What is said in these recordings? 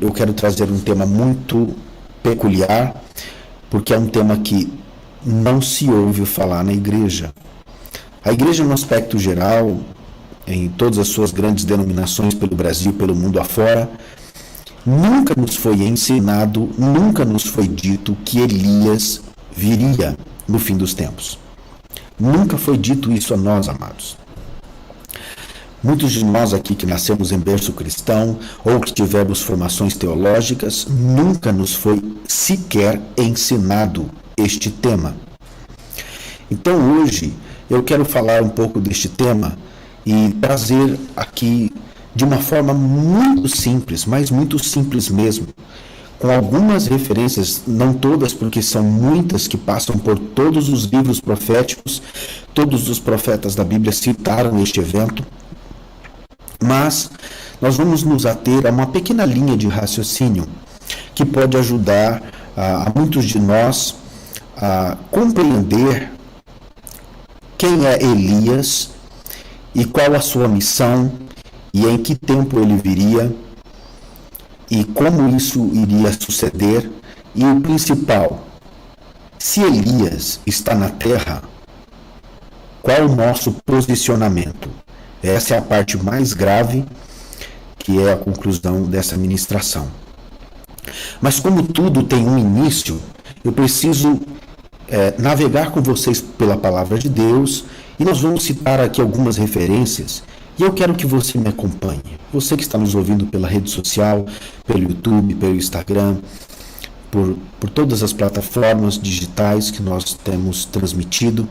eu quero trazer um tema muito peculiar, porque é um tema que não se ouve falar na igreja. A igreja, no aspecto geral, em todas as suas grandes denominações pelo Brasil, pelo mundo afora, nunca nos foi ensinado, nunca nos foi dito que Elias viria no fim dos tempos. Nunca foi dito isso a nós, amados. Muitos de nós aqui que nascemos em berço cristão ou que tivemos formações teológicas, nunca nos foi sequer ensinado este tema. Então hoje eu quero falar um pouco deste tema e trazer aqui de uma forma muito simples, mas muito simples mesmo, com algumas referências, não todas, porque são muitas que passam por todos os livros proféticos, todos os profetas da Bíblia citaram este evento, mas nós vamos nos ater a uma pequena linha de raciocínio que pode ajudar a muitos de nós a compreender quem é Elias e qual a sua missão e em que tempo ele viria e como isso iria suceder. E o principal, se Elias está na terra, qual o nosso posicionamento? Essa é a parte mais grave, que é a conclusão dessa ministração. Mas como tudo tem um início, eu preciso navegar com vocês pela palavra de Deus, e nós vamos citar aqui algumas referências, e eu quero que você me acompanhe. Você que está nos ouvindo pela rede social, pelo YouTube, pelo Instagram, por todas as plataformas digitais que nós temos transmitido.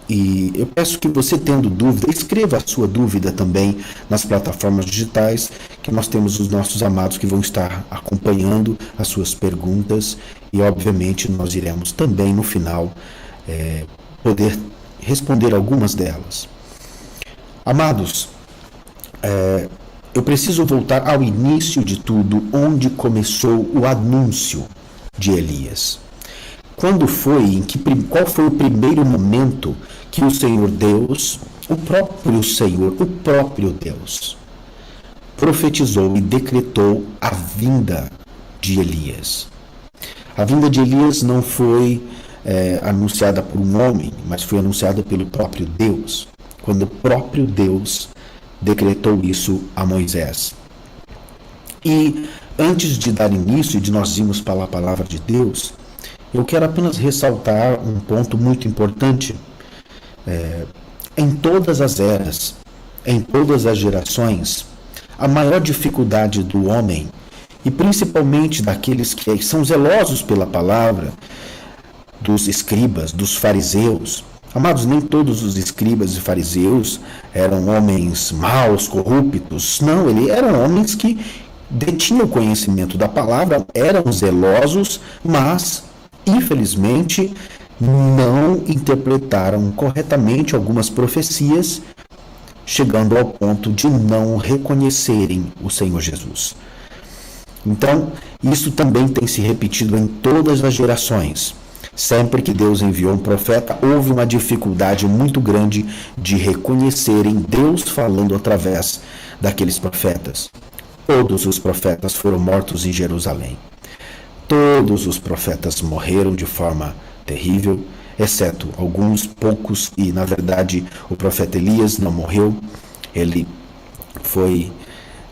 E eu peço que você, tendo dúvida, escreva a sua dúvida também nas plataformas digitais, que nós temos os nossos amados que vão estar acompanhando as suas perguntas e, obviamente, nós iremos também, no final, poder responder algumas delas. Amados, eu preciso voltar ao início de tudo, onde começou o anúncio de Elias. Qual foi o primeiro momento que o Senhor Deus, o próprio Deus, profetizou e decretou a vinda de Elias? A vinda de Elias não foi anunciada por um homem, mas foi anunciada pelo próprio Deus, quando o próprio Deus decretou isso a Moisés. E antes de dar início, de nós irmos para a palavra de Deus, eu quero apenas ressaltar um ponto muito importante. Em todas as eras, em todas as gerações, a maior dificuldade do homem, e principalmente daqueles que são zelosos pela palavra, dos escribas, dos fariseus. Amados, nem todos os escribas e fariseus eram homens maus, corruptos. Não, eles eram homens que detinham o conhecimento da palavra, eram zelosos, mas infelizmente, não interpretaram corretamente algumas profecias, chegando ao ponto de não reconhecerem o Senhor Jesus. Então, isso também tem se repetido em todas as gerações. Sempre que Deus enviou um profeta, houve uma dificuldade muito grande de reconhecerem Deus falando através daqueles profetas. Todos os profetas foram mortos em Jerusalém. Todos os profetas morreram de forma terrível, exceto alguns poucos, e na verdade o profeta Elias não morreu, ele foi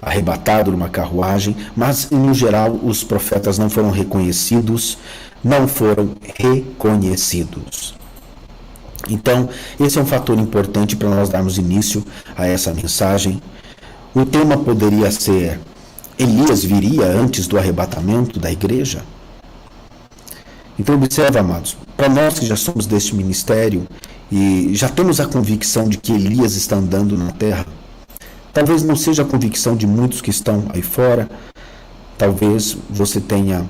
arrebatado numa carruagem, mas no geral os profetas não foram reconhecidos. Então, esse é um fator importante para nós darmos início a essa mensagem. O tema poderia ser: Elias viria antes do arrebatamento da igreja? Então observa, amados, para nós que já somos deste ministério e já temos a convicção de que Elias está andando na terra, talvez não seja a convicção de muitos que estão aí fora, talvez você tenha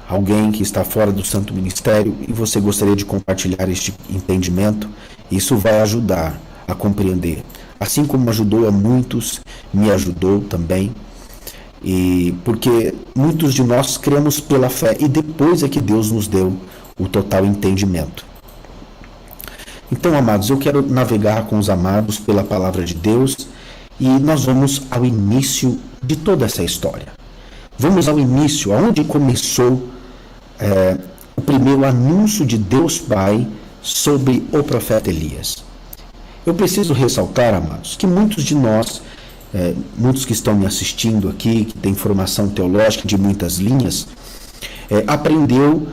alguém que está fora do santo ministério e você gostaria de compartilhar este entendimento. Isso vai ajudar a compreender, assim como ajudou a muitos, me ajudou também. E porque muitos de nós cremos pela fé e depois é que Deus nos deu o total entendimento. Então, amados, eu quero navegar com os amados pela palavra de Deus e nós vamos ao início de toda essa história. Vamos ao início, aonde começou o primeiro anúncio de Deus Pai sobre o profeta Elias. Eu preciso ressaltar, amados, que muitos de nós, muitos que estão me assistindo aqui, que têm formação teológica de muitas linhas, aprendeu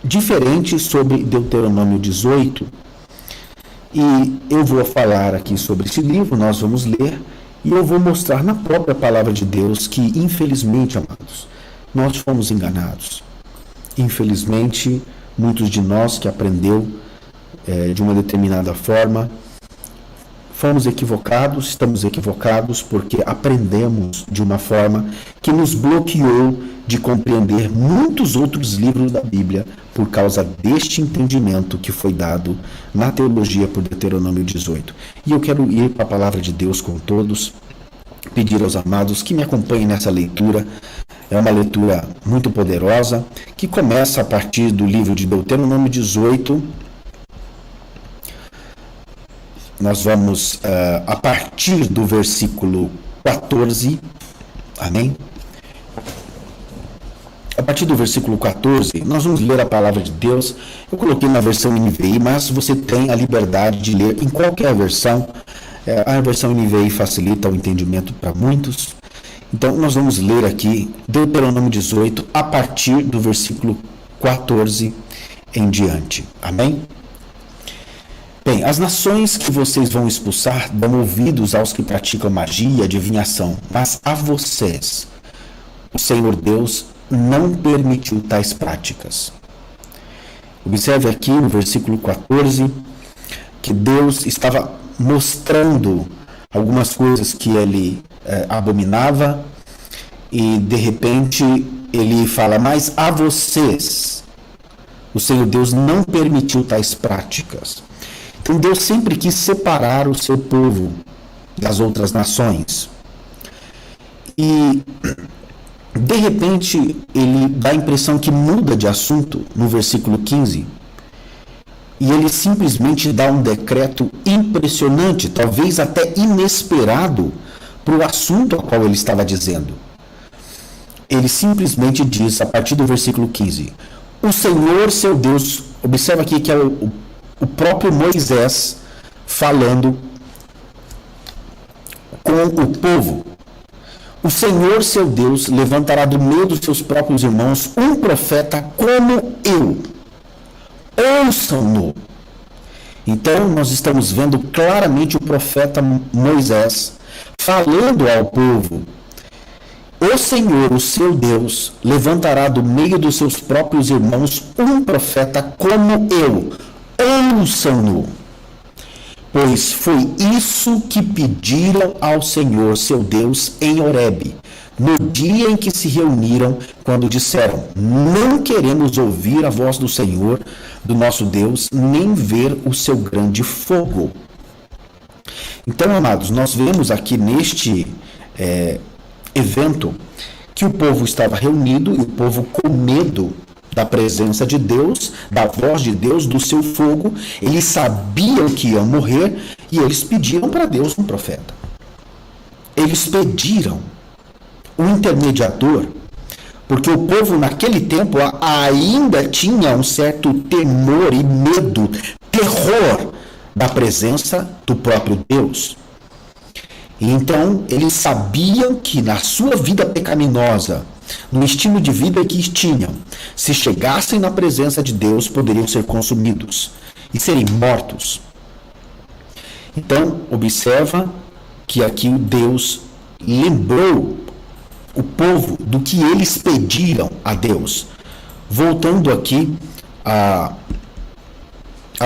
diferente sobre Deuteronômio 18. E eu vou falar aqui sobre esse livro, nós vamos ler, e eu vou mostrar na própria palavra de Deus que, infelizmente, amados, nós fomos enganados. Infelizmente, muitos de nós que aprendeu de uma determinada forma, fomos equivocados, estamos equivocados porque aprendemos de uma forma que nos bloqueou de compreender muitos outros livros da Bíblia por causa deste entendimento que foi dado na teologia por Deuteronômio 18. E eu quero ir para a palavra de Deus com todos, pedir aos amados que me acompanhem nessa leitura. É uma leitura muito poderosa, que começa a partir do livro de Deuteronômio 18. Nós vamos a partir do versículo 14, amém? A partir do versículo 14, nós vamos ler a palavra de Deus. Eu coloquei na versão NVI, mas você tem a liberdade de ler em qualquer versão. A versão NVI facilita o entendimento para muitos. Então, nós vamos ler aqui Deuteronômio 18, a partir do versículo 14 em diante. Amém? Bem, as nações que vocês vão expulsar dão ouvidos aos que praticam magia e adivinhação, mas a vocês, o Senhor Deus, não permitiu tais práticas. Observe aqui no versículo 14 que Deus estava mostrando algumas coisas que ele abominava, e de repente ele fala, mas a vocês, o Senhor Deus não permitiu tais práticas. Então Deus sempre quis separar o seu povo das outras nações. E de repente ele dá a impressão que muda de assunto no versículo 15. E ele simplesmente dá um decreto impressionante, talvez até inesperado, para o assunto ao qual ele estava dizendo. Ele simplesmente diz, a partir do versículo 15, o Senhor seu Deus, observa aqui que é o próprio Moisés falando com o povo. O Senhor seu Deus levantará do meio dos seus próprios irmãos um profeta como eu. Ouçam-no. Então nós estamos vendo claramente o profeta Moisés falando ao povo. O Senhor, o seu Deus, levantará do meio dos seus próprios irmãos um profeta como eu. Ouçam-no. Pois foi isso que pediram ao Senhor, seu Deus, em Horebe, no dia em que se reuniram, quando disseram, não queremos ouvir a voz do Senhor, do nosso Deus, nem ver o seu grande fogo. Então, amados, nós vemos aqui neste evento que o povo estava reunido e o povo com medo da presença de Deus, da voz de Deus, do seu fogo. Eles sabiam que iam morrer e eles pediram para Deus um profeta. Eles pediram um intermediador, porque o povo naquele tempo ainda tinha um certo temor e medo, terror da presença do próprio Deus. E então eles sabiam que na sua vida pecaminosa, no estilo de vida que tinham, se chegassem na presença de Deus, poderiam ser consumidos e serem mortos. Então, observa que aqui Deus lembrou o povo do que eles pediram a Deus. Voltando aqui à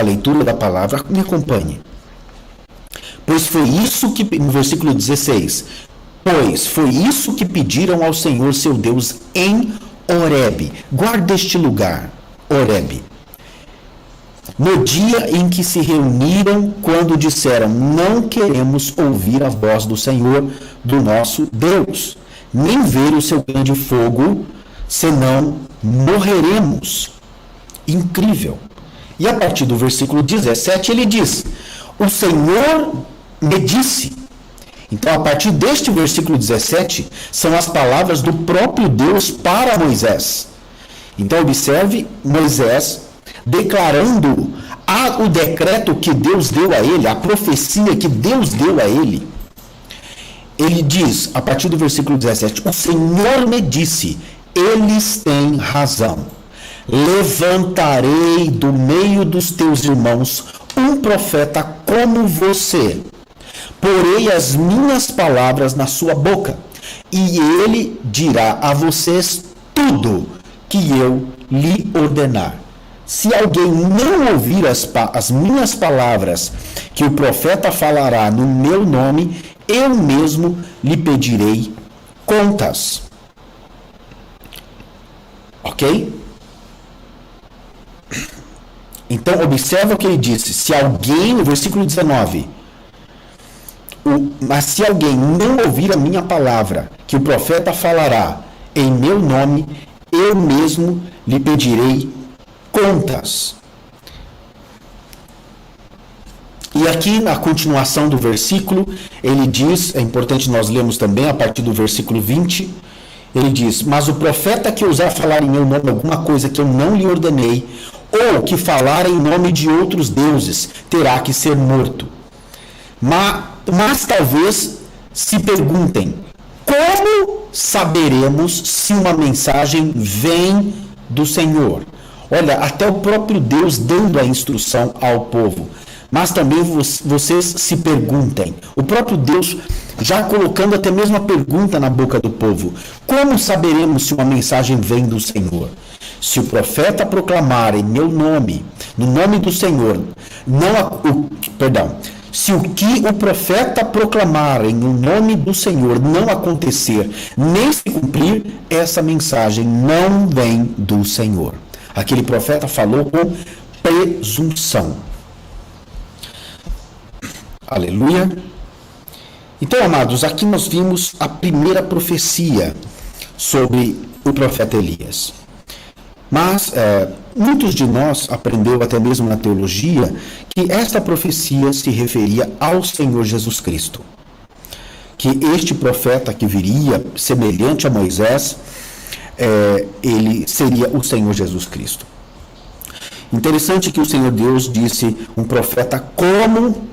leitura da palavra, me acompanhe. Pois foi isso que, no versículo 16, pois foi isso que pediram ao Senhor seu Deus em Horebe. Guarda este lugar, Horebe. No dia em que se reuniram, quando disseram, não queremos ouvir a voz do Senhor, do nosso Deus, nem ver o seu grande fogo, senão morreremos. Incrível. E a partir do versículo 17 ele diz, o Senhor me disse, Então, a partir deste versículo 17, são as palavras do próprio Deus para Moisés. Então, observe Moisés declarando o decreto que Deus deu a ele, a profecia que Deus deu a ele. Ele diz, a partir do versículo 17, o Senhor me disse, eles têm razão. Levantarei do meio dos teus irmãos um profeta como você. Porei as minhas palavras na sua boca, e ele dirá a vocês tudo que eu lhe ordenar. Se alguém não ouvir as minhas palavras, que o profeta falará no meu nome, eu mesmo lhe pedirei contas. Ok? Então, observa o que ele disse. Se alguém, no versículo 19, mas se alguém não ouvir a minha palavra, que o profeta falará em meu nome, eu mesmo lhe pedirei contas. E aqui na continuação do versículo, ele diz, é importante nós lermos também a partir do versículo 20, ele diz, mas o profeta que ousar falar em meu nome alguma coisa que eu não lhe ordenei, ou que falar em nome de outros deuses, terá que ser morto. Mas talvez se perguntem, como saberemos se uma mensagem vem do Senhor? Olha, até o próprio Deus dando a instrução ao povo. Mas também vocês se perguntem, o próprio Deus já colocando até mesmo a pergunta na boca do povo, como saberemos se uma mensagem vem do Senhor? Se o profeta proclamar em meu nome, no nome do Senhor, se o que o profeta proclamar em nome do Senhor não acontecer, nem se cumprir, essa mensagem não vem do Senhor. Aquele profeta falou com presunção. Aleluia. Então, amados, aqui nós vimos a primeira profecia sobre o profeta Elias. Mas muitos de nós aprendeu até mesmo na teologia que esta profecia se referia ao Senhor Jesus Cristo. Que este profeta que viria semelhante a Moisés, ele seria o Senhor Jesus Cristo. Interessante que o Senhor Deus disse um profeta como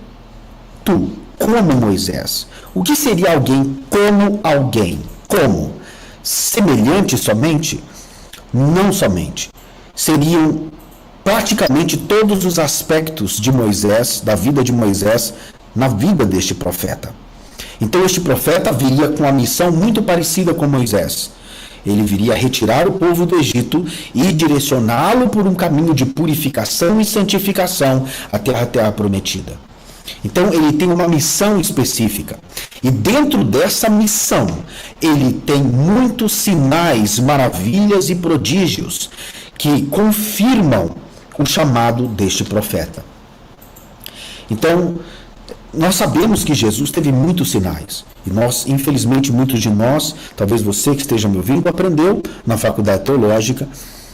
tu, como Moisés. O que seria alguém como alguém? Como? Semelhante somente? Não somente. Seriam praticamente todos os aspectos de Moisés, da vida de Moisés, na vida deste profeta. Então este profeta viria com uma missão muito parecida com Moisés. Ele viria retirar o povo do Egito e direcioná-lo por um caminho de purificação e santificação até a terra prometida. Então ele tem uma missão específica. E dentro dessa missão, ele tem muitos sinais, maravilhas e prodígios que confirmam o chamado deste profeta. Então, nós sabemos que Jesus teve muitos sinais. E nós, infelizmente, muitos de nós, talvez você que esteja me ouvindo, aprendeu na faculdade teológica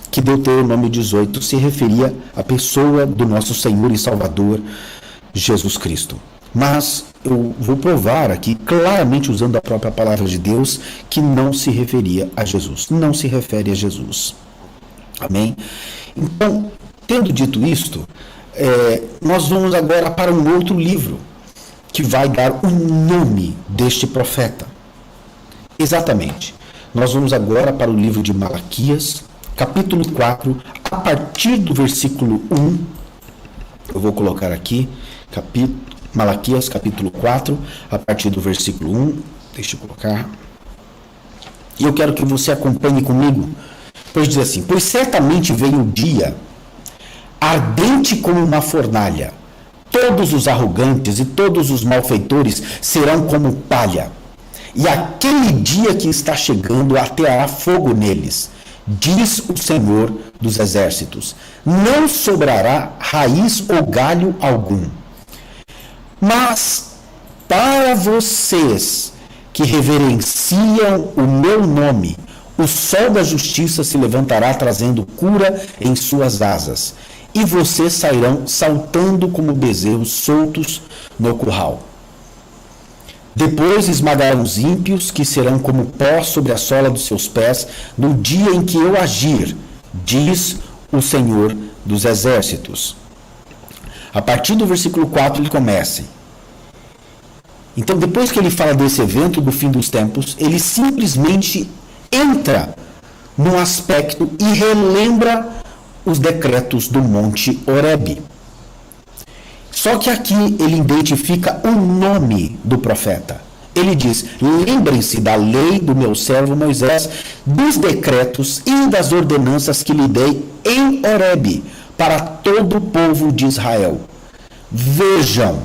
que Deuteronômio 18 se referia à pessoa do nosso Senhor e Salvador, Jesus Cristo. Mas eu vou provar aqui, claramente usando a própria palavra de Deus, que não se referia a Jesus. Não se refere a Jesus. Amém? Então, tendo dito isto, nós vamos agora para um outro livro, que vai dar o nome deste profeta. Exatamente. Nós vamos agora para o livro de Malaquias, capítulo 4, a partir do versículo 1. Eu vou colocar aqui, Malaquias, capítulo 4, a partir do versículo 1. Deixa eu colocar. E eu quero que você acompanhe comigo. Pois diz assim, pois certamente veio o dia, ardente como uma fornalha. Todos os arrogantes e todos os malfeitores serão como palha. E aquele dia que está chegando ateará fogo neles, diz o Senhor dos Exércitos. Não sobrará raiz ou galho algum. Mas para vocês que reverenciam o meu nome, o sol da justiça se levantará trazendo cura em suas asas. E vocês sairão saltando como bezerros soltos no curral. Depois esmagarão os ímpios, que serão como pó sobre a sola dos seus pés, no dia em que eu agir, diz o Senhor dos Exércitos. A partir do versículo 4 ele começa. Então, depois que ele fala desse evento do fim dos tempos, ele simplesmente entra no aspecto e relembra os decretos do Monte Horebe. Só que aqui ele identifica o nome do profeta. Ele diz: lembrem-se da lei do meu servo Moisés, dos decretos e das ordenanças que lhe dei em Horebe, para todo o povo de Israel. Vejam,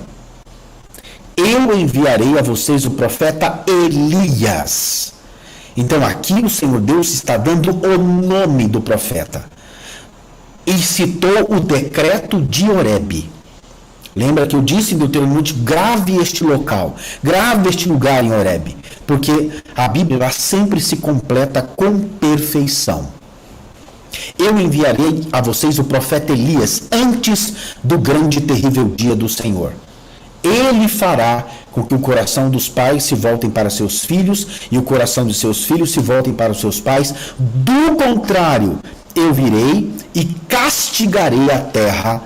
eu enviarei a vocês o profeta Elias. Então aqui o Senhor Deus está dando o nome do profeta. E citou o decreto de Horebe. Lembra que eu disse em Deuteronômio: grave este local, grave este lugar em Horebe, porque a Bíblia ela sempre se completa com perfeição. Eu enviarei a vocês o profeta Elias antes do grande e terrível dia do Senhor. Ele fará com que o coração dos pais se voltem para seus filhos e o coração de seus filhos se voltem para os seus pais. Do contrário, eu virei e castigarei a terra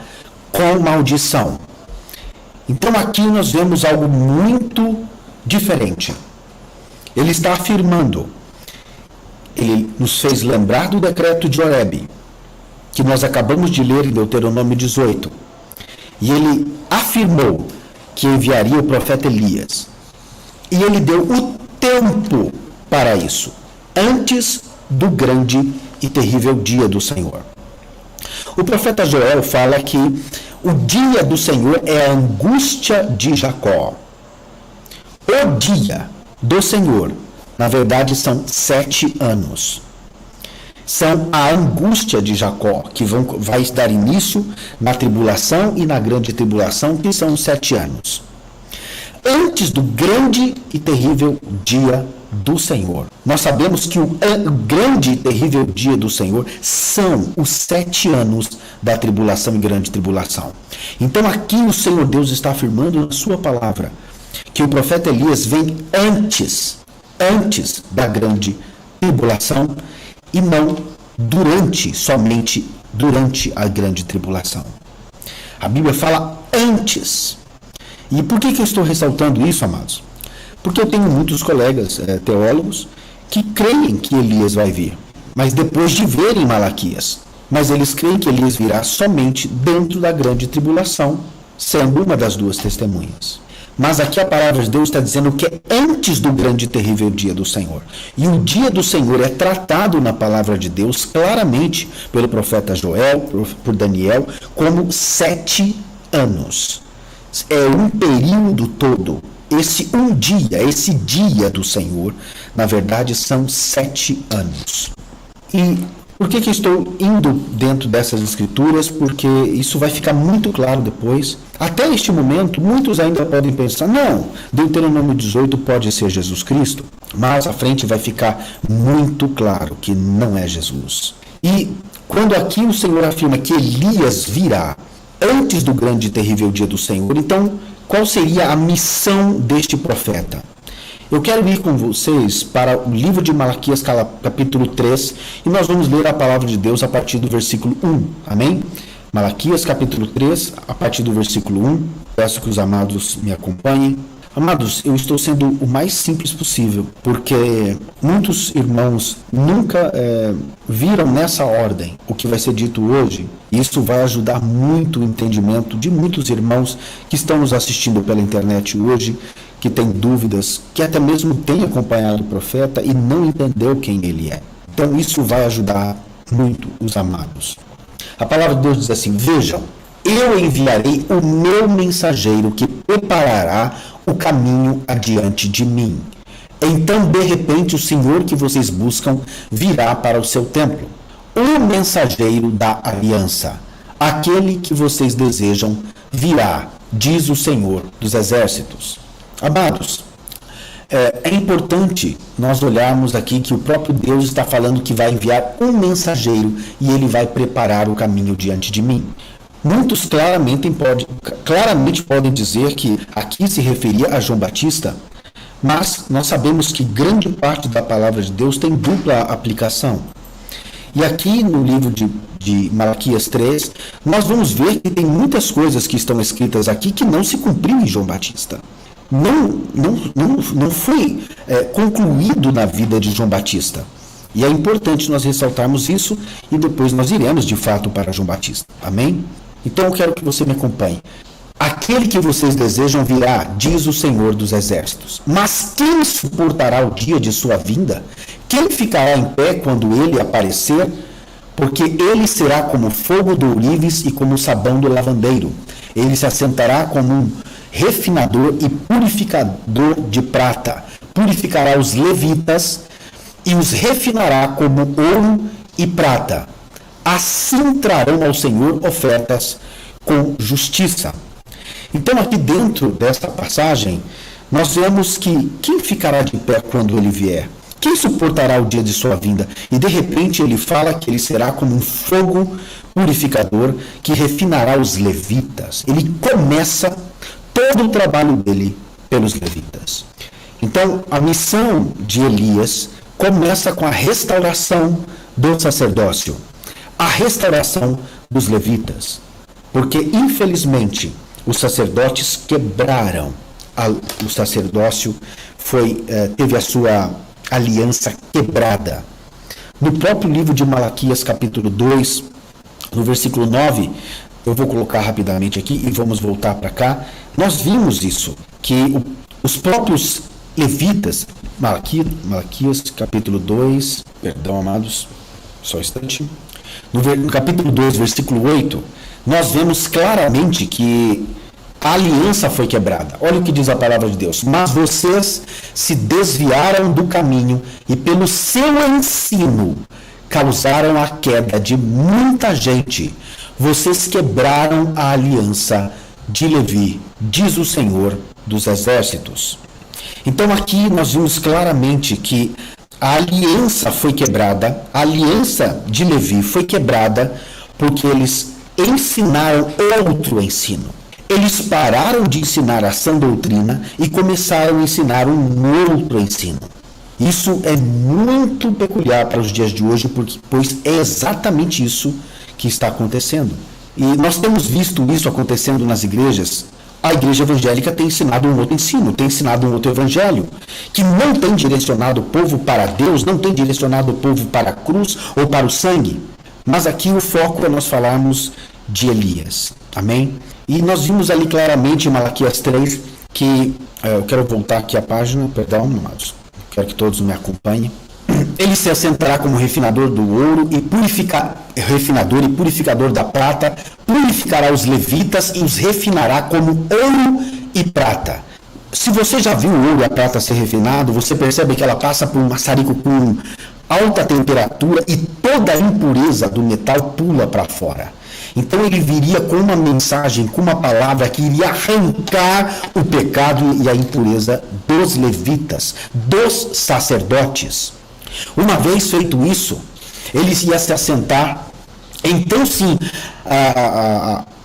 com maldição. Então aqui nós vemos algo muito diferente. Ele está afirmando, ele nos fez lembrar do decreto de Horebe, que nós acabamos de ler em Deuteronômio 18. E ele afirmou que enviaria o profeta Elias. E ele deu o tempo para isso, antes do grande e terrível dia do Senhor. O profeta Joel fala que o dia do Senhor é a angústia de Jacó. O dia do Senhor, na verdade, são 7 anos. São a angústia de Jacó, que vai dar início na tribulação e na grande tribulação, que são 7 anos. Antes do grande e terrível dia do Senhor. Nós sabemos que o grande e terrível dia do Senhor são os 7 anos da tribulação e grande tribulação. Então aqui o Senhor Deus está afirmando na sua palavra que o profeta Elias vem antes da grande tribulação e não somente durante a grande tribulação. A Bíblia fala antes. E por que eu estou ressaltando isso, amados? Porque eu tenho muitos colegas teólogos que creem que Elias vai vir, mas depois de verem Malaquias. Mas eles creem que Elias virá somente dentro da grande tribulação, sendo uma das duas testemunhas. Mas aqui a palavra de Deus está dizendo que é antes do grande e terrível dia do Senhor. E o dia do Senhor é tratado na palavra de Deus claramente pelo profeta Joel, por Daniel, como 7 anos. É um período todo. Esse dia do Senhor, na verdade, são 7 anos. E por que eu estou indo dentro dessas escrituras? Porque isso vai ficar muito claro depois. Até este momento, muitos ainda podem pensar, não, Deuteronômio 18 pode ser Jesus Cristo. Mais à frente vai ficar muito claro que não é Jesus. E quando aqui o Senhor afirma que Elias virá antes do grande e terrível dia do Senhor, então qual seria a missão deste profeta? Eu quero ir com vocês para o livro de Malaquias, capítulo 3, e nós vamos ler a palavra de Deus a partir do versículo 1. Amém? Malaquias, capítulo 3, a partir do versículo 1. Peço que os amados me acompanhem. Amados, eu estou sendo o mais simples possível, porque muitos irmãos nunca viram nessa ordem o que vai ser dito hoje. Isso vai ajudar muito o entendimento de muitos irmãos que estão nos assistindo pela internet hoje, que têm dúvidas, que até mesmo têm acompanhado o profeta e não entendeu quem ele é. Então isso vai ajudar muito os amados. A palavra de Deus diz assim: vejam, eu enviarei o meu mensageiro que preparará o caminho adiante de mim. Então, de repente, o Senhor que vocês buscam virá para o seu templo. O mensageiro da aliança, aquele que vocês desejam, virá, diz o Senhor dos Exércitos. Amados, é importante nós olharmos aqui que o próprio Deus está falando que vai enviar um mensageiro e ele vai preparar o caminho diante de mim. Muitos claramente podem dizer que aqui se referia a João Batista, Mas nós sabemos que grande parte da palavra de Deus tem dupla aplicação. E aqui no livro de Malaquias 3, nós vamos ver que tem muitas coisas que estão escritas aqui que não se cumpriram em João Batista. Não foi concluído na vida de João Batista. E é importante nós ressaltarmos isso e depois nós iremos de fato para João Batista. Amém? Então eu quero que você me acompanhe. Aquele que vocês desejam virá, diz o Senhor dos Exércitos. Mas quem suportará o dia de sua vinda? Quem ficará em pé quando ele aparecer? Porque ele será como fogo do ourives e como o sabão do lavandeiro. Ele se assentará como um refinador e purificador de prata. Purificará os levitas e os refinará como ouro e prata. Assim trarão ao Senhor ofertas com justiça. Então, aqui dentro desta passagem, nós vemos que quem ficará de pé quando ele vier? Quem suportará o dia de sua vinda? E de repente ele fala que ele será como um fogo purificador que refinará os levitas. Ele começa todo o trabalho dele pelos levitas. Então, a missão de Elias começa com a restauração do sacerdócio, a restauração dos levitas. Porque, infelizmente, os sacerdotes quebraram. O sacerdócio teve a sua aliança quebrada. No próprio livro de Malaquias, capítulo 2, no versículo 9, eu vou colocar rapidamente aqui e vamos voltar para cá. Nós vimos isso, que os próprios levitas, Malaquias, capítulo 2, perdão, amados, só um instante. No capítulo 2, versículo 8, nós vemos claramente que a aliança foi quebrada. Olha o que diz a palavra de Deus. Mas vocês se desviaram do caminho e pelo seu ensino causaram a queda de muita gente. Vocês quebraram a aliança de Levi, diz o Senhor dos Exércitos. Então aqui nós vimos claramente que a aliança foi quebrada, a aliança de Levi foi quebrada porque eles ensinaram outro ensino. Eles pararam de ensinar a sã doutrina e começaram a ensinar um outro ensino. Isso é muito peculiar para os dias de hoje, pois é exatamente isso que está acontecendo. E nós temos visto isso acontecendo nas igrejas. A igreja evangélica tem ensinado um outro ensino, tem ensinado um outro evangelho, que não tem direcionado o povo para Deus, não tem direcionado o povo para a cruz ou para o sangue. Mas aqui o foco é nós falarmos de Elias. Amém? E nós vimos ali claramente em Malaquias 3 que, eu quero voltar aqui a página, perdão, amados, quero que todos me acompanhem. Ele se assentará como refinador do ouro e refinador e purificador da prata, purificará os levitas e os refinará como ouro e prata. Se você já viu o ouro e a prata ser refinado, você percebe que ela passa por um maçarico com alta temperatura e toda a impureza do metal pula para fora. Então ele viria com uma mensagem, com uma palavra que iria arrancar o pecado e a impureza dos levitas, dos sacerdotes. Uma vez feito isso, ele ia se assentar, então sim,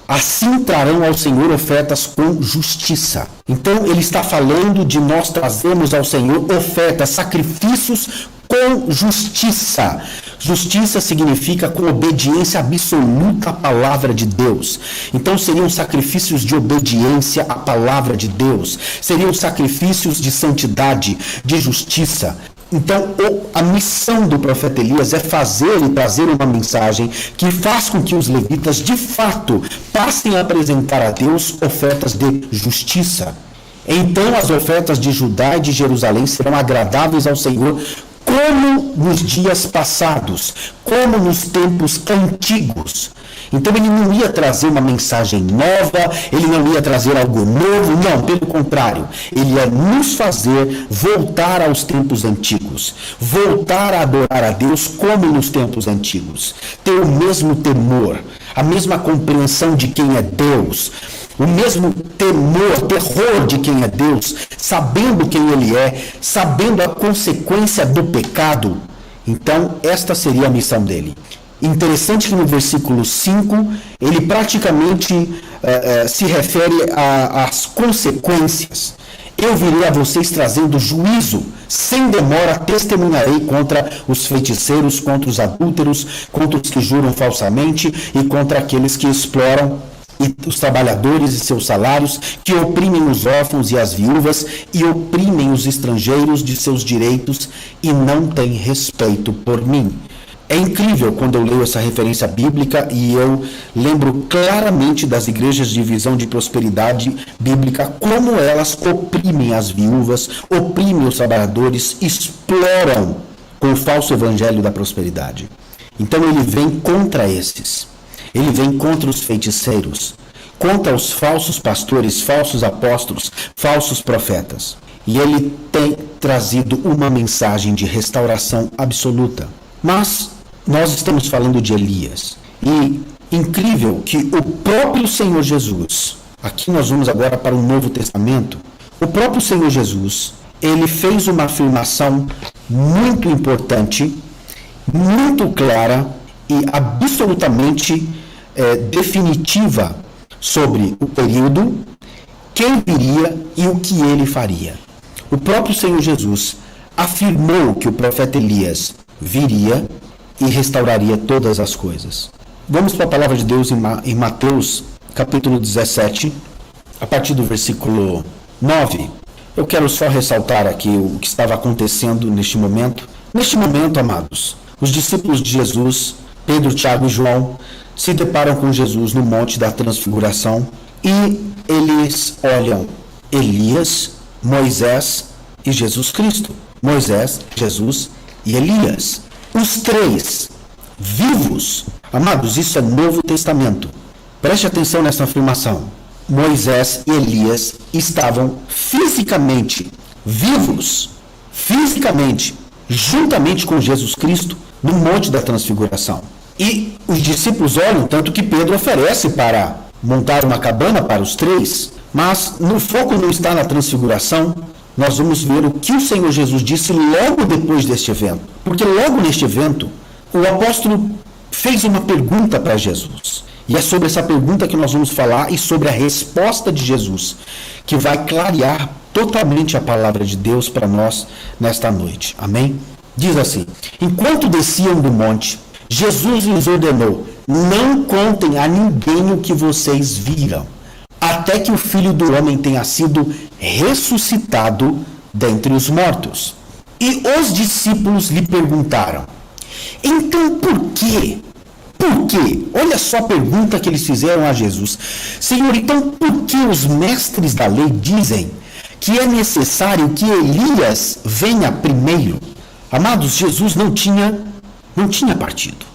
assim trarão ao Senhor ofertas com justiça. Então ele está falando de nós trazermos ao Senhor ofertas, sacrifícios com justiça. Justiça significa com obediência absoluta à palavra de Deus. Então seriam sacrifícios de obediência à palavra de Deus. Seriam sacrifícios de santidade, de justiça. Então, a missão do profeta Elias é fazer e trazer uma mensagem que faz com que os levitas, de fato, passem a apresentar a Deus ofertas de justiça. Então, as ofertas de Judá e de Jerusalém serão agradáveis ao Senhor, como nos dias passados, como nos tempos antigos. Então ele não ia trazer uma mensagem nova, ele não ia trazer algo novo, não, pelo contrário, ele ia nos fazer voltar aos tempos antigos, voltar a adorar a Deus como nos tempos antigos, ter o mesmo temor, a mesma compreensão de quem é Deus, o mesmo terror de quem é Deus, sabendo quem Ele é, sabendo a consequência do pecado. Então, esta seria a missão dele. Interessante que no versículo 5, ele praticamente se refere às consequências. Eu virei a vocês trazendo juízo. Sem demora testemunharei contra os feiticeiros, contra os adúlteros, contra os que juram falsamente e contra aqueles que exploram os trabalhadores e seus salários, que oprimem os órfãos e as viúvas e oprimem os estrangeiros de seus direitos e não têm respeito por mim. É incrível quando eu leio essa referência bíblica e eu lembro claramente das igrejas de visão de prosperidade bíblica, como elas oprimem as viúvas, oprimem os trabalhadores, exploram com o falso evangelho da prosperidade. Então ele vem contra esses, ele vem contra os feiticeiros, contra os falsos pastores, falsos apóstolos, falsos profetas. E ele tem trazido uma mensagem de restauração absoluta. Mas nós estamos falando de Elias. E incrível que o próprio Senhor Jesus, aqui nós vamos agora para o Novo Testamento, o próprio Senhor Jesus, ele fez uma afirmação muito importante, muito clara e absolutamente definitiva sobre o período, quem viria e o que ele faria. O próprio Senhor Jesus afirmou que o profeta Elias viria e restauraria todas as coisas. Vamos para a palavra de Deus em Mateus, capítulo 17, a partir do versículo 9. Eu quero só ressaltar aqui o que estava acontecendo neste momento. Neste momento, amados, os discípulos de Jesus, Pedro, Tiago e João, se deparam com Jesus no Monte da Transfiguração e eles olham Elias, Moisés e Jesus Cristo. Moisés, Jesus e Elias. Os três vivos. Amados, isso é Novo Testamento. Preste atenção nessa afirmação. Moisés e Elias estavam fisicamente vivos, juntamente com Jesus Cristo, no Monte da Transfiguração. E os discípulos olham, tanto que Pedro oferece para montar uma cabana para os três, mas no foco não está na transfiguração. Nós vamos ver o que o Senhor Jesus disse logo depois deste evento. Porque logo neste evento, o apóstolo fez uma pergunta para Jesus. E é sobre essa pergunta que nós vamos falar e sobre a resposta de Jesus, que vai clarear totalmente a palavra de Deus para nós nesta noite. Amém? Diz assim: enquanto desciam do monte, Jesus lhes ordenou: não contem a ninguém o que vocês viram, até que o Filho do Homem tenha sido ressuscitado dentre os mortos. E os discípulos lhe perguntaram: então por quê? Por quê? Olha só a pergunta que eles fizeram a Jesus. Senhor, então por que os mestres da lei dizem que é necessário que Elias venha primeiro? Amados, Jesus não tinha partido.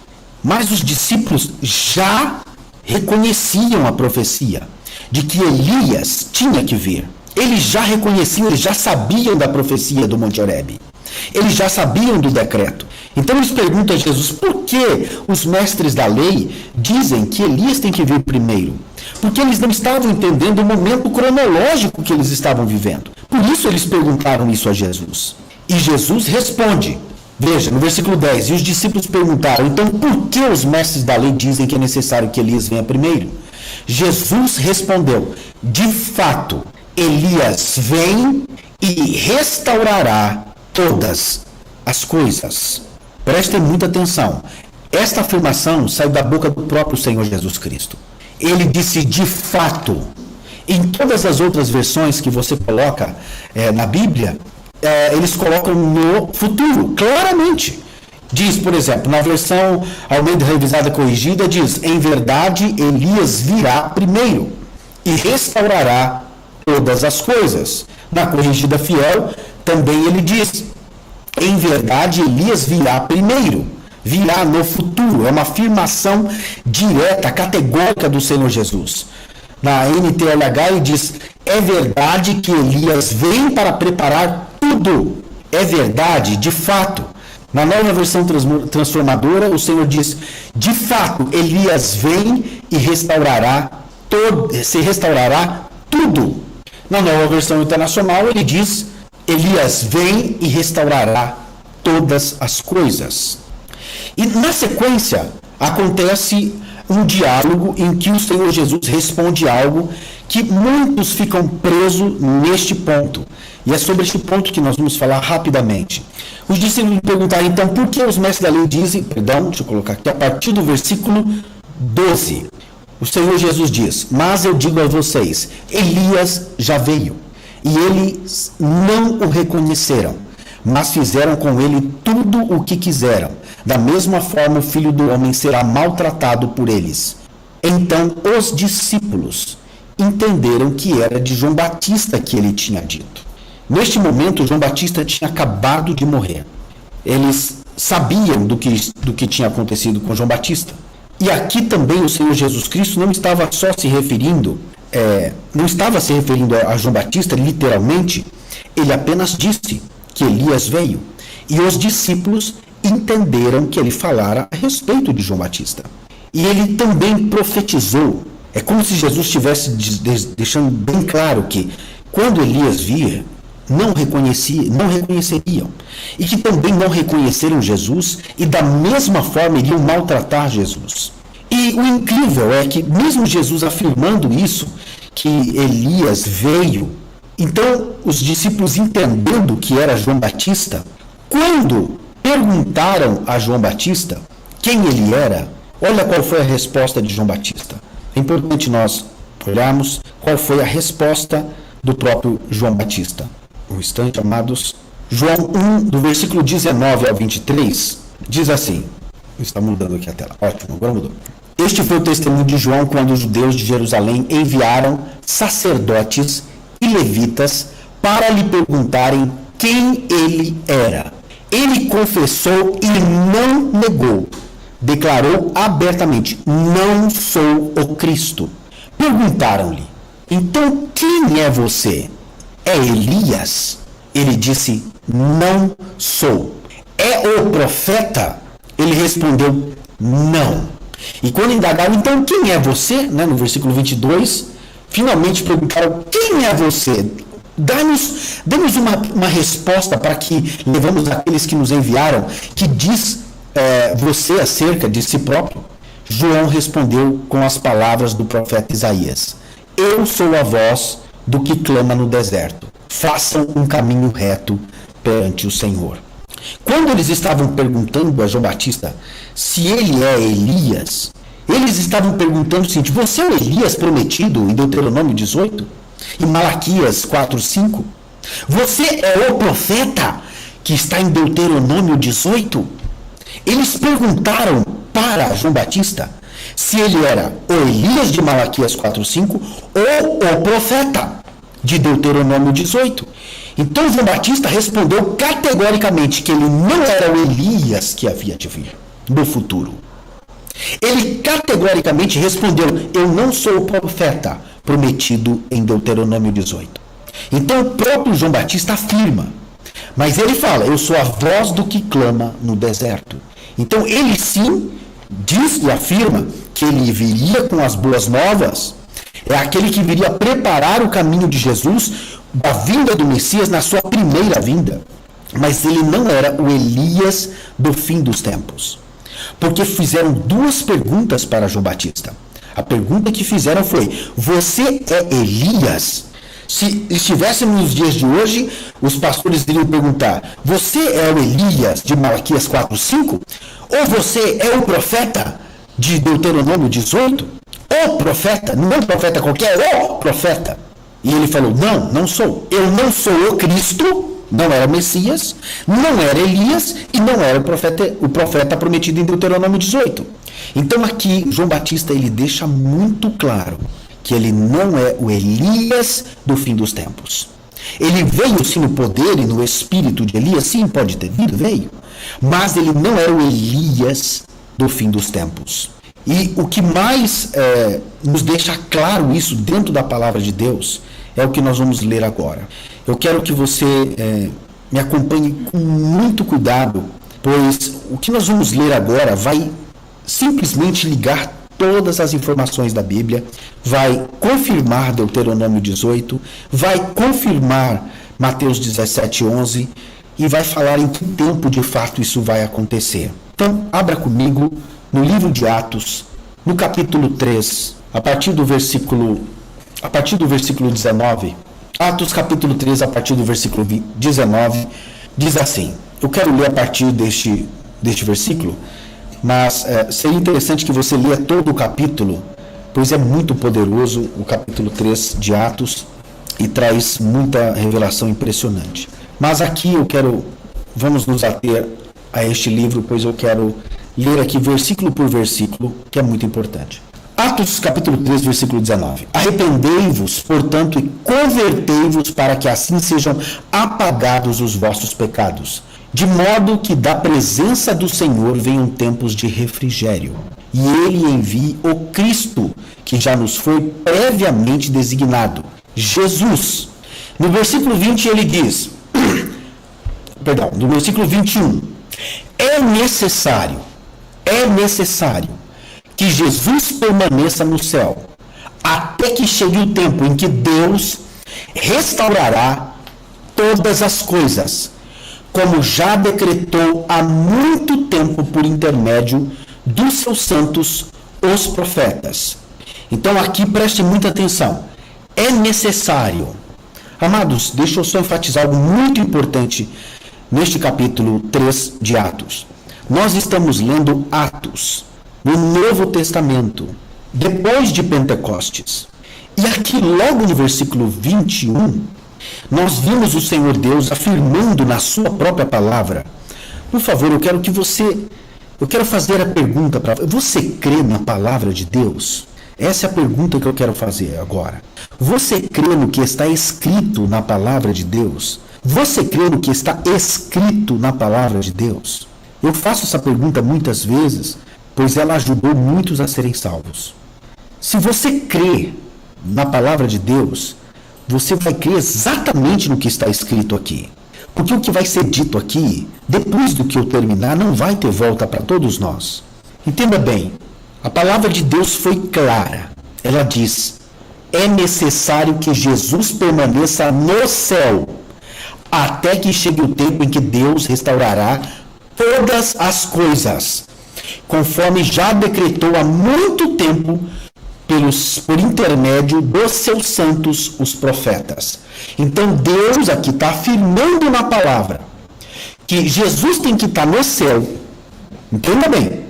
Mas os discípulos já reconheciam a profecia de que Elias tinha que vir. Eles já reconheciam, eles já sabiam da profecia do Monte Horebe. Eles já sabiam do decreto. Então eles perguntam a Jesus: por que os mestres da lei dizem que Elias tem que vir primeiro? Porque eles não estavam entendendo o momento cronológico que eles estavam vivendo. Por isso eles perguntaram isso a Jesus. E Jesus responde. Veja, no versículo 10, e os discípulos perguntaram: então por que os mestres da lei dizem que é necessário que Elias venha primeiro? Jesus respondeu: de fato, Elias vem e restaurará todas as coisas. Prestem muita atenção. Esta afirmação saiu da boca do próprio Senhor Jesus Cristo. Ele disse de fato. Em todas as outras versões que você coloca na Bíblia, eles colocam no futuro, claramente. Diz, por exemplo, na versão Almeida Revisada Corrigida, diz: em verdade, Elias virá primeiro e restaurará todas as coisas. Na Corrigida Fiel, também ele diz: em verdade, Elias virá primeiro, virá no futuro. É uma afirmação direta, categórica do Senhor Jesus. Na NTLH ele diz: é verdade que Elias vem para preparar tudo. É verdade, de fato. Na nova versão transformadora, o Senhor diz: de fato, Elias vem e restaurará tudo. Na nova versão internacional, ele diz: Elias vem e restaurará todas as coisas. E na sequência, acontece um diálogo em que o Senhor Jesus responde algo que muitos ficam presos neste ponto. E é sobre este ponto que nós vamos falar rapidamente. Os discípulos perguntaram, então, por que os mestres da lei dizem, deixa eu colocar aqui, a partir do versículo 12, o Senhor Jesus diz, mas eu digo a vocês, Elias já veio, e eles não o reconheceram, mas fizeram com ele tudo o que quiseram. Da mesma forma, o Filho do Homem será maltratado por eles. Então, os discípulos entenderam que era de João Batista que ele tinha dito. Neste momento, João Batista tinha acabado de morrer. Eles sabiam do que tinha acontecido com João Batista. E aqui também o Senhor Jesus Cristo não estava só se referindo, a João Batista, literalmente. Ele apenas disse que Elias veio. E os discípulos entenderam que ele falara a respeito de João Batista. E ele também profetizou. É como se Jesus estivesse deixando bem claro que quando Elias via, não reconheceriam. E que também não reconheceram Jesus e da mesma forma iriam maltratar Jesus. E o incrível é que mesmo Jesus afirmando isso, que Elias veio, então os discípulos entendendo que era João Batista, quando perguntaram a João Batista quem ele era, olha qual foi a resposta de João Batista. É importante nós olharmos qual foi a resposta do próprio João Batista. Um instante, amados. João 1, do versículo 19 ao 23, diz assim. Está mudando aqui a tela. Ótimo, agora mudou. Este foi o testemunho de João quando os judeus de Jerusalém enviaram sacerdotes e levitas para lhe perguntarem quem ele era. Ele confessou e não negou. Declarou abertamente, não sou o Cristo. Perguntaram-lhe, então quem é você? É Elias? Ele disse, não sou. É o profeta? Ele respondeu, não. E quando indagaram, então quem é você? No versículo 22, finalmente perguntaram, quem é você? Dê-nos uma resposta para que levamos aqueles que nos enviaram, que diz você acerca de si próprio. João respondeu com as palavras do profeta Isaías, eu sou a voz do que clama no deserto, façam um caminho reto perante o Senhor. Quando eles estavam perguntando a João Batista se ele é Elias, eles estavam perguntando o seguinte, você é o Elias prometido em Deuteronômio 18? Em Malaquias 4:5? Você é o profeta que está em Deuteronômio 18? Eles perguntaram para João Batista se ele era o Elias de Malaquias 4:5 ou o profeta de Deuteronômio 18. Então João Batista respondeu categoricamente que ele não era o Elias que havia de vir no futuro. Ele categoricamente respondeu, eu não sou o profeta prometido em Deuteronômio 18. Então o próprio João Batista afirma, mas ele fala, eu sou a voz do que clama no deserto. Então ele sim diz e afirma que ele viria com as boas novas, é aquele que viria preparar o caminho de Jesus, da vinda do Messias na sua primeira vinda. Mas ele não era o Elias do fim dos tempos. Porque fizeram duas perguntas para João Batista. A pergunta que fizeram foi, você é Elias? Se estivéssemos nos dias de hoje, os pastores iriam perguntar, você é o Elias de Malaquias 4:5? Ou você é o profeta de Deuteronômio 18? O profeta, não o profeta qualquer, o profeta. E ele falou, não sou. Eu não sou o Cristo, não era Messias, não era Elias e não era o profeta prometido em Deuteronômio 18. Então aqui, João Batista, ele deixa muito claro que ele não é o Elias do fim dos tempos. Ele veio sim no poder e no espírito de Elias, sim, pode ter vindo, veio. Mas ele não era o Elias do fim dos tempos. E o que mais nos deixa claro isso dentro da palavra de Deus é o que nós vamos ler agora. Eu quero que você me acompanhe com muito cuidado, pois o que nós vamos ler agora vai simplesmente ligar todas as informações da Bíblia, vai confirmar Deuteronômio 18, vai confirmar Mateus 17:11 e vai falar em que tempo de fato isso vai acontecer. Então, abra comigo no livro de Atos, no capítulo 3, a partir do versículo a partir do versículo 19. Atos capítulo 3, a partir do versículo 19, diz assim. Eu quero ler a partir deste versículo, mas seria interessante que você leia todo o capítulo, pois é muito poderoso o capítulo 3 de Atos e traz muita revelação impressionante. Mas aqui vamos nos ater a este livro, pois eu quero ler aqui versículo por versículo, que é muito importante. Atos capítulo 3, versículo 19. Arrependei-vos, portanto, e convertei-vos para que assim sejam apagados os vossos pecados, de modo que da presença do Senhor venham tempos de refrigério, e Ele envie o Cristo, que já nos foi previamente designado, Jesus. No versículo 20 ele diz, no versículo 21, é necessário que Jesus permaneça no céu, até que chegue o tempo em que Deus restaurará todas as coisas, como já decretou há muito tempo por intermédio dos seus santos, os profetas. Então aqui preste muita atenção. É necessário. Amados, deixa eu só enfatizar algo muito importante neste capítulo 3 de Atos. Nós estamos lendo Atos, no Novo Testamento, depois de Pentecostes. E aqui, logo no versículo 21, nós vimos o Senhor Deus afirmando na sua própria palavra. Por favor, eu quero fazer a pergunta para você crê na palavra de Deus? Essa é a pergunta que eu quero fazer agora. Você crê no que está escrito na palavra de Deus? Você crê no que está escrito na palavra de Deus? Eu faço essa pergunta muitas vezes, pois ela ajudou muitos a serem salvos. Se você crê na palavra de Deus, você vai crer exatamente no que está escrito aqui. Porque o que vai ser dito aqui, depois do que eu terminar, não vai ter volta para todos nós. Entenda bem, a palavra de Deus foi clara. Ela diz, é necessário que Jesus permaneça no céu, até que chegue o tempo em que Deus restaurará todas as coisas, conforme já decretou há muito tempo por intermédio dos seus santos, os profetas. Então Deus aqui está afirmando na palavra que Jesus tem que estar no céu. Entenda bem,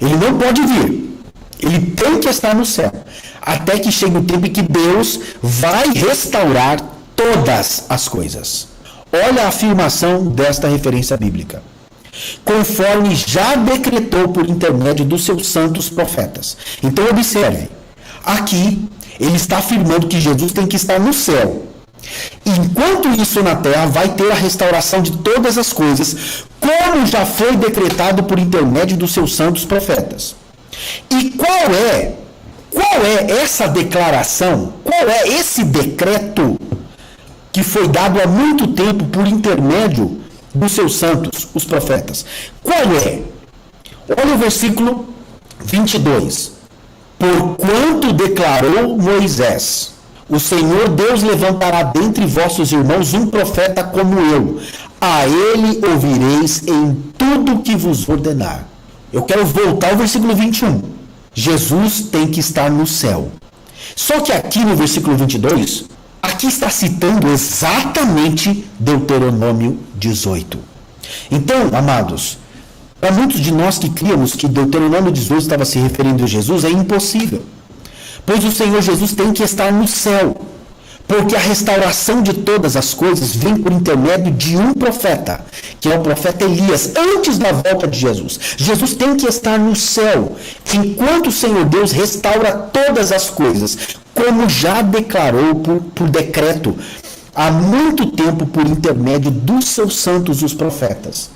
ele não pode vir, ele tem que estar no céu, até que chegue o tempo em que Deus vai restaurar todas as coisas. Olha a afirmação desta referência bíblica. Conforme já decretou por intermédio dos seus santos profetas. Então observe, aqui ele está afirmando que Jesus tem que estar no céu. Enquanto isso na terra vai ter a restauração de todas as coisas, como já foi decretado por intermédio dos seus santos profetas. E qual é essa declaração? Qual é esse decreto que foi dado há muito tempo por intermédio dos seus santos, os profetas? Qual é? Olha o versículo 22. Porquanto declarou Moisés, o Senhor Deus levantará dentre vossos irmãos um profeta como eu. A ele ouvireis em tudo que vos ordenar. Eu quero voltar ao versículo 21. Jesus tem que estar no céu. Só que aqui no versículo 22, aqui está citando exatamente Deuteronômio 18. Então, amados, para muitos de nós que criamos que Deuteronômio 18 estava se referindo a Jesus, é impossível. Pois o Senhor Jesus tem que estar no céu. Porque a restauração de todas as coisas vem por intermédio de um profeta, que é o profeta Elias, antes da volta de Jesus. Jesus tem que estar no céu, enquanto o Senhor Deus restaura todas as coisas, como já declarou por decreto, há muito tempo por intermédio dos seus santos, os profetas.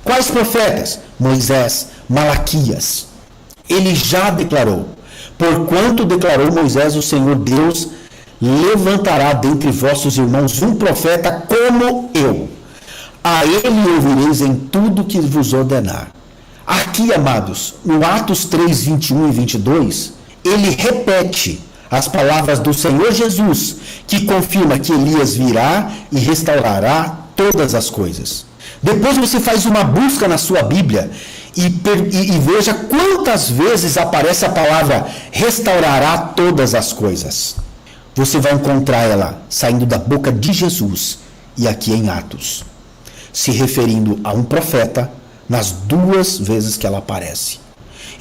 Quais profetas? Moisés, Malaquias. Ele já declarou. Porquanto declarou Moisés, o Senhor Deus levantará dentre vossos irmãos um profeta como eu. A ele ouvireis em tudo que vos ordenar. Aqui, amados, no Atos 3, 21 e 22, ele repete as palavras do Senhor Jesus, que confirma que Elias virá e restaurará todas as coisas. Depois você faz uma busca na sua Bíblia e veja quantas vezes aparece a palavra restaurará todas as coisas. você vai encontrar ela saindo da boca de Jesus e aqui em Atos, se referindo a um profeta nas 2 vezes que ela aparece.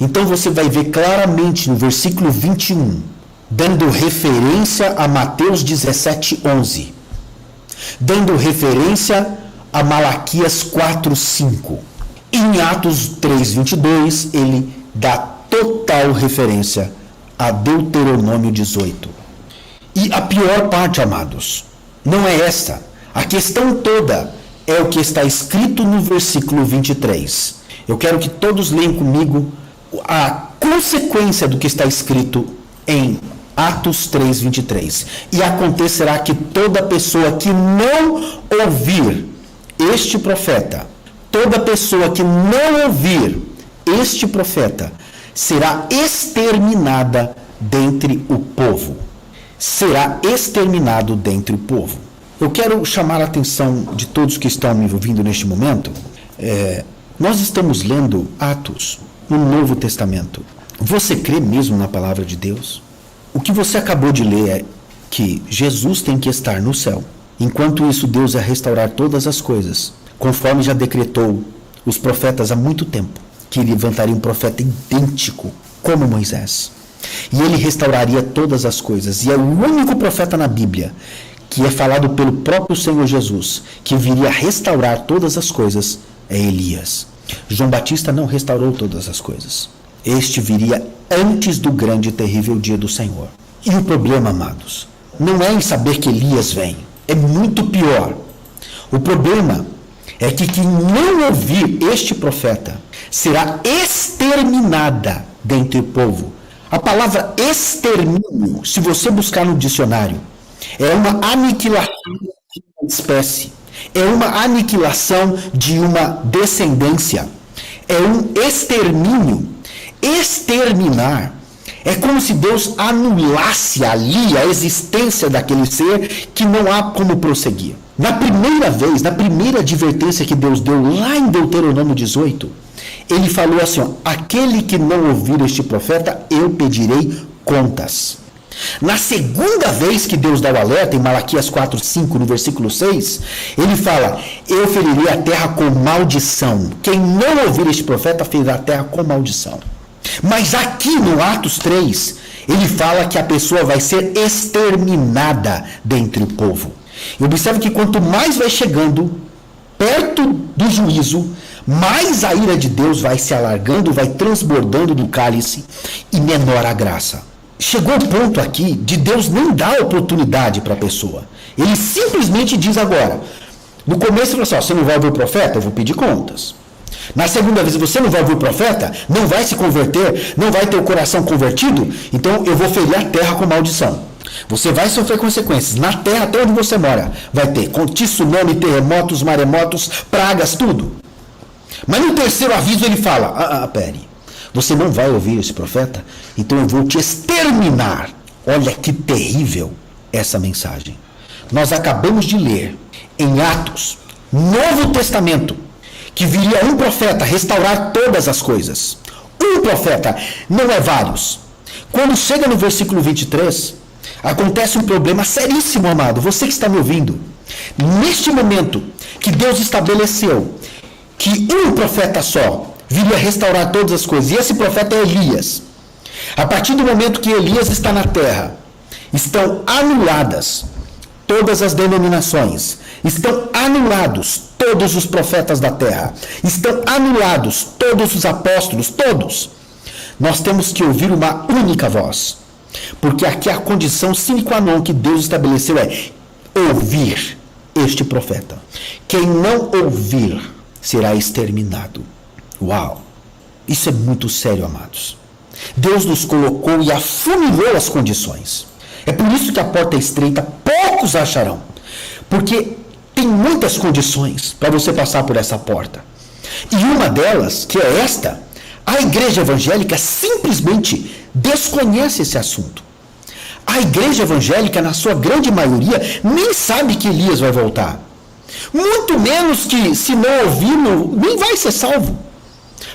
Então você vai ver claramente no versículo 21, dando referência a Mateus 17:11, dando referência a Malaquias 4:5. Em Atos 3:22, ele dá total referência a Deuteronômio 18. E a pior parte, amados, não é esta. A questão toda é o que está escrito no versículo 23. Eu quero que todos leiam comigo a consequência do que está escrito em Atos 3:23. E acontecerá que toda pessoa que não ouvir este profeta, toda pessoa que não ouvir este profeta, será exterminada dentre o povo. Será exterminado dentre o povo. Eu quero chamar a atenção de todos que estão me ouvindo neste momento. Nós estamos lendo Atos no Novo Testamento. Você crê mesmo na palavra de Deus? O que você acabou de ler é que Jesus tem que estar no céu. Enquanto isso, Deus vai restaurar todas as coisas, conforme já decretou os profetas há muito tempo, que levantaria um profeta idêntico como Moisés. E ele restauraria todas as coisas. E é o único profeta na Bíblia que é falado pelo próprio Senhor Jesus, que viria restaurar todas as coisas, é Elias. João Batista não restaurou todas as coisas. Este viria antes do grande e terrível dia do Senhor. E o problema, amados, não é em saber que Elias vem. É muito pior. O problema é que quem não ouvir este profeta será exterminada dentre o povo. A palavra extermínio, se você buscar no dicionário, é uma aniquilação de uma espécie. É uma aniquilação de uma descendência. É um extermínio. Exterminar é como se Deus anulasse ali a existência daquele ser que não há como prosseguir. Na primeira advertência que Deus deu lá em Deuteronômio 18, ele falou assim, aquele que não ouvir este profeta, eu pedirei contas. Na segunda vez que Deus dá o alerta, em Malaquias 4:5, no versículo 6, ele fala, eu ferirei a terra com maldição. Quem não ouvir este profeta, ferirá a terra com maldição. Mas aqui no Atos 3, ele fala que a pessoa vai ser exterminada dentre o povo. E observe que quanto mais vai chegando perto do juízo, mais a ira de Deus vai se alargando, vai transbordando do cálice e menor a graça. Chegou o ponto aqui de Deus nem dar oportunidade para a pessoa. Ele simplesmente diz agora, no começo ele falou assim, você não vai ouvir o profeta? Eu vou pedir contas. Na segunda vez, você não vai ouvir o profeta? Não vai se converter? Não vai ter o coração convertido? Então eu vou ferir a terra com maldição. Você vai sofrer consequências. Na terra, até onde você mora, vai ter tsunami, terremotos, maremotos, pragas, tudo. Mas no terceiro aviso ele fala, pere, você não vai ouvir esse profeta? Então eu vou te exterminar. Olha que terrível essa mensagem. Nós acabamos de ler em Atos, Novo Testamento, que viria um profeta restaurar todas as coisas. Um profeta, não é vários. Quando chega no versículo 23, acontece um problema seríssimo, amado. Você que está me ouvindo. Neste momento que Deus estabeleceu que um profeta só viria restaurar todas as coisas, e esse profeta é Elias. A partir do momento que Elias está na terra, estão anuladas todas as denominações, estão anulados todos os profetas da terra, estão anulados todos os apóstolos, todos. Nós temos que ouvir uma única voz, porque aqui a condição sine qua non que Deus estabeleceu é ouvir este profeta. Quem não ouvir será exterminado. Uau! Isso é muito sério, amados. Deus nos colocou e afunilou as condições. É por isso que a porta é estreita, poucos acharão. Porque tem muitas condições para você passar por essa porta. E uma delas, que é esta, a igreja evangélica simplesmente desconhece esse assunto. A igreja evangélica, na sua grande maioria, nem sabe que Elias vai voltar. Muito menos que, se não ouvir, nem vai ser salvo.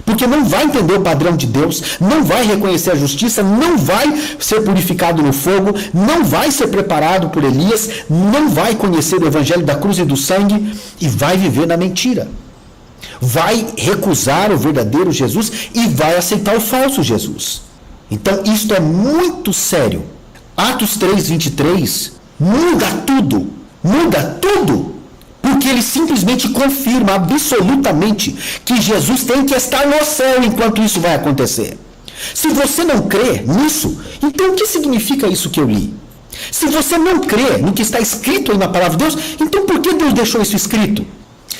Porque não vai entender o padrão de Deus, não vai reconhecer a justiça, não vai ser purificado no fogo, não vai ser preparado por Elias, não vai conhecer o evangelho da cruz e do sangue e vai viver na mentira. Vai recusar o verdadeiro Jesus e vai aceitar o falso Jesus. Então isto é muito sério. Atos 3:23 muda tudo. Porque ele simplesmente confirma absolutamente que Jesus tem que estar no céu enquanto isso vai acontecer. Se você não crê nisso, então o que significa isso que eu li? Se você não crê no que está escrito aí na palavra de Deus, então por que Deus deixou isso escrito?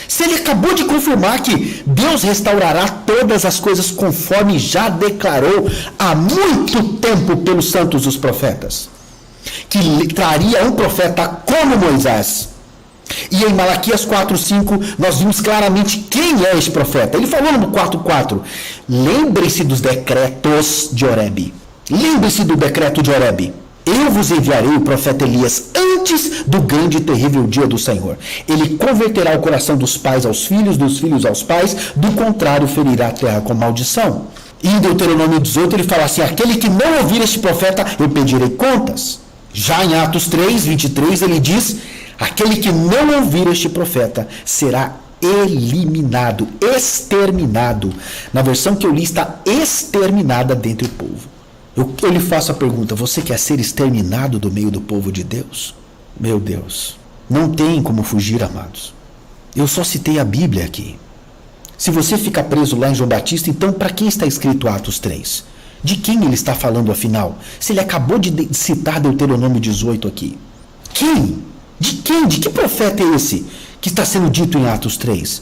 Se ele acabou de confirmar que Deus restaurará todas as coisas conforme já declarou há muito tempo pelos santos os profetas, que traria um profeta como Moisés. E em Malaquias 4:5 nós vimos claramente quem é esse profeta. Ele falou no 4:4, lembre-se dos decretos de Horebe. Lembre-se do decreto de Horebe. Eu vos enviarei o profeta Elias antes do grande e terrível dia do Senhor. Ele converterá o coração dos pais aos filhos, dos filhos aos pais, do contrário ferirá a terra com maldição. E em Deuteronômio 18 ele fala assim, aquele que não ouvir este profeta, eu pedirei contas. Já em Atos 3:23 ele diz, aquele que não ouvir este profeta será eliminado, exterminado. Na versão que eu li está exterminada dentre o povo. Eu lhe faço a pergunta, você quer ser exterminado do meio do povo de Deus? Meu Deus, não tem como fugir, amados. Eu só citei a Bíblia aqui. Se você fica preso lá em João Batista, então para quem está escrito Atos 3? De quem ele está falando afinal? Se ele acabou de citar Deuteronômio 18 aqui. Quem? De quem? De que profeta é esse que está sendo dito em Atos 3?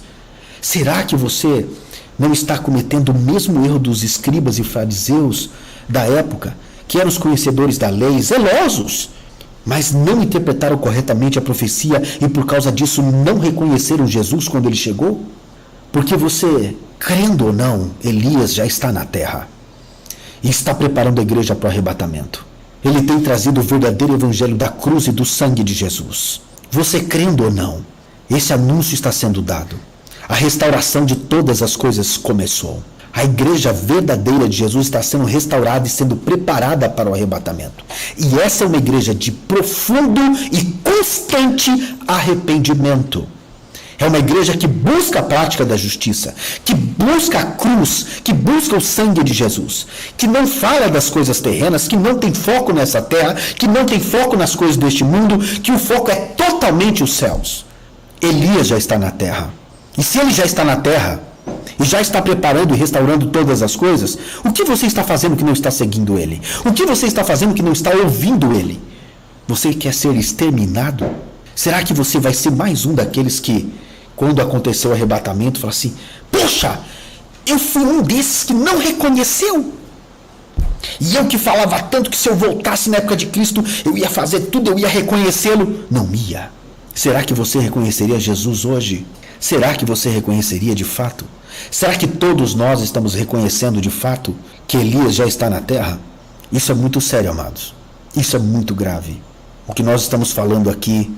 Será que você não está cometendo o mesmo erro dos escribas e fariseus da época, que eram os conhecedores da lei, zelosos, mas não interpretaram corretamente a profecia e por causa disso não reconheceram Jesus quando ele chegou? Porque você, crendo ou não, Elias já está na terra e está preparando a igreja para o arrebatamento. Ele tem trazido o verdadeiro evangelho da cruz e do sangue de Jesus. Você crendo ou não, esse anúncio está sendo dado. A restauração de todas as coisas começou. A igreja verdadeira de Jesus está sendo restaurada e sendo preparada para o arrebatamento. E essa é uma igreja de profundo e constante arrependimento. É uma igreja que busca a prática da justiça, que busca a cruz, que busca o sangue de Jesus, que não fala das coisas terrenas, que não tem foco nessa terra, que não tem foco nas coisas deste mundo, que o foco é totalmente os céus. Elias já está na terra. E se ele já está na terra, e já está preparando e restaurando todas as coisas, o que você está fazendo que não está seguindo ele? O que você está fazendo que não está ouvindo ele? Você quer ser exterminado? Será que você vai ser mais um daqueles que, quando aconteceu o arrebatamento, fala assim, poxa, eu fui um desses que não reconheceu? E eu que falava tanto que se eu voltasse na época de Cristo, eu ia fazer tudo, eu ia reconhecê-lo. Não ia. Será que você reconheceria Jesus hoje? Será que você reconheceria de fato? Será que todos nós estamos reconhecendo de fato que Elias já está na terra? Isso é muito sério, amados. Isso é muito grave. O que nós estamos falando aqui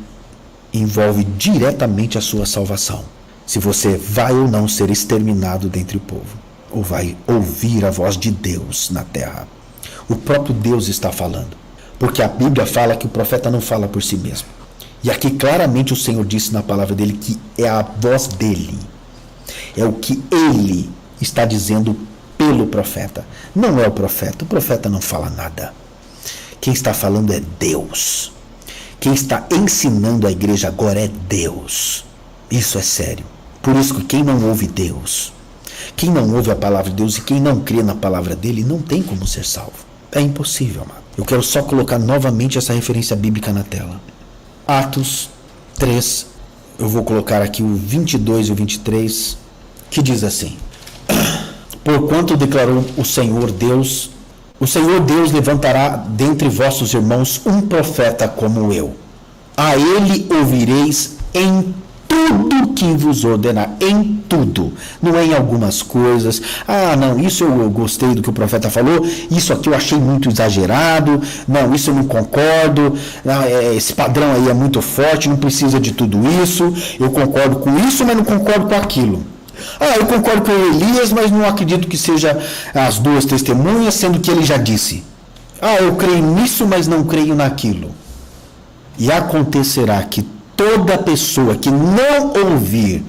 envolve diretamente a sua salvação. Se você vai ou não ser exterminado dentre o povo, ou vai ouvir a voz de Deus na terra. O próprio Deus está falando. Porque a Bíblia fala que o profeta não fala por si mesmo. E aqui claramente o Senhor disse na palavra dele que é a voz dele. É o que ele está dizendo pelo profeta. Não é o profeta não fala nada. Quem está falando é Deus. Quem está ensinando a igreja agora é Deus. Isso é sério. Por isso que quem não ouve Deus, quem não ouve a palavra de Deus e quem não crê na palavra dele, não tem como ser salvo. É impossível, amado. Eu quero só colocar novamente essa referência bíblica na tela. Atos 3, eu vou colocar aqui o 22 e o 23, que diz assim: porquanto declarou o Senhor Deus levantará dentre vossos irmãos um profeta como eu. A ele ouvireis em tudo que vos ordenar, em tudo, não é em algumas coisas. Ah, não, isso eu gostei do que o profeta falou, isso aqui eu achei muito exagerado, não, isso eu não concordo, não, esse padrão aí é muito forte, não precisa de tudo isso, eu concordo com isso, mas não concordo com aquilo. Eu concordo com Elias, mas não acredito que seja as duas testemunhas, sendo que ele já disse. Eu creio nisso, mas não creio naquilo. E acontecerá que toda pessoa que não ouvir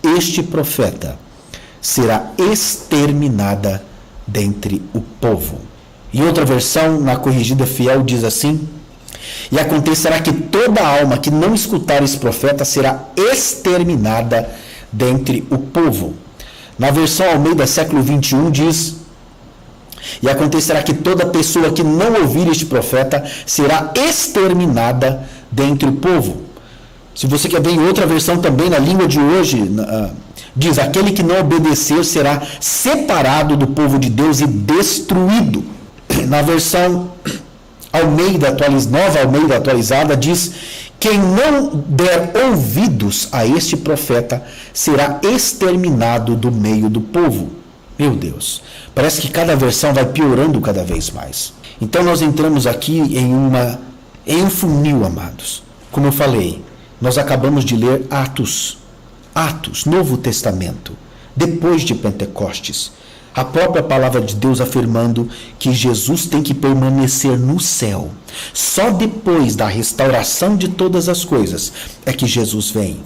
este profeta será exterminada dentre o povo. Em outra versão, na Corrigida Fiel, diz assim: e acontecerá que toda alma que não escutar esse profeta será exterminada dentre o povo. Na versão Almeida, século 21, diz: e acontecerá que toda pessoa que não ouvir este profeta será exterminada dentre o povo. Se você quer ver em outra versão também, na língua de hoje, diz: aquele que não obedecer será separado do povo de Deus e destruído. Na versão Nova Almeida atualizada, diz: quem não der ouvidos a este profeta será exterminado do meio do povo. Meu Deus, parece que cada versão vai piorando cada vez mais. Então nós entramos aqui em um funil, amados. Como eu falei, nós acabamos de ler Atos, Novo Testamento, depois de Pentecostes. A própria palavra de Deus afirmando que Jesus tem que permanecer no céu. Só depois da restauração de todas as coisas é que Jesus vem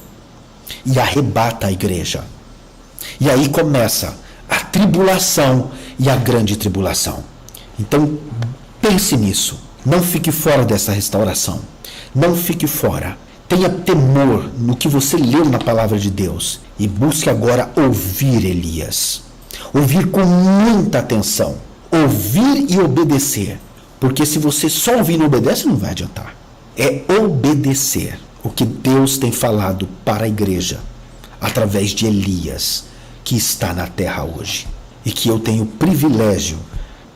e arrebata a igreja. E aí começa a tribulação e a grande tribulação. Então, pense nisso. Não fique fora dessa restauração. Não fique fora. Tenha temor no que você leu na palavra de Deus. E busque agora ouvir Elias. Ouvir com muita atenção. Ouvir e obedecer. Porque se você só ouvir e não obedece, não vai adiantar. É obedecer o que Deus tem falado para a igreja através de Elias, que está na terra hoje. E que eu tenho o privilégio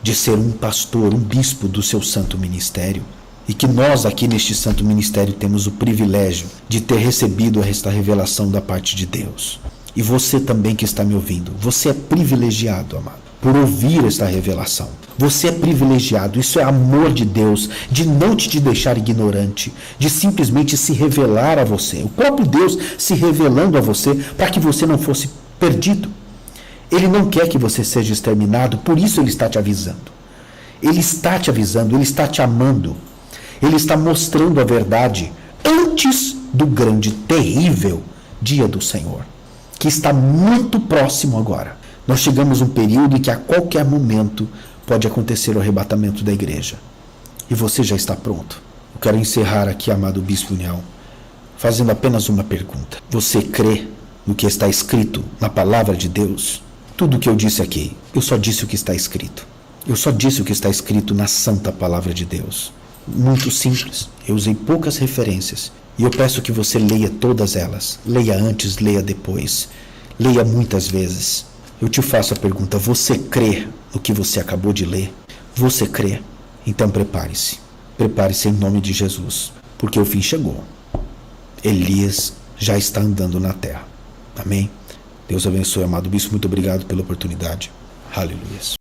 de ser um pastor, um bispo do seu santo ministério. E que nós aqui neste santo ministério temos o privilégio de ter recebido esta revelação da parte de Deus. E você também que está me ouvindo, você é privilegiado, amado, por ouvir esta revelação. Você é privilegiado, isso é amor de Deus, de não te deixar ignorante, de simplesmente se revelar a você. O próprio Deus se revelando a você para que você não fosse perdido. Ele não quer que você seja exterminado, por isso ele está te avisando. Ele está te avisando, ele está te amando. Ele está mostrando a verdade antes do grande, terrível dia do Senhor, que está muito próximo agora. Nós chegamos a um período em que a qualquer momento pode acontecer o arrebatamento da igreja. E você já está pronto. Eu quero encerrar aqui, amado Bispo União, fazendo apenas uma pergunta. Você crê no que está escrito na palavra de Deus? Tudo o que eu disse aqui, eu só disse o que está escrito. Eu só disse o que está escrito na santa palavra de Deus. Muito simples. Eu usei poucas referências. E eu peço que você leia todas elas. Leia antes, leia depois. Leia muitas vezes. Eu te faço a pergunta: você crê no que você acabou de ler? Você crê? Então prepare-se. Prepare-se em nome de Jesus. Porque o fim chegou. Elias já está andando na terra. Amém? Deus abençoe, amado bispo. Muito obrigado pela oportunidade. Aleluia.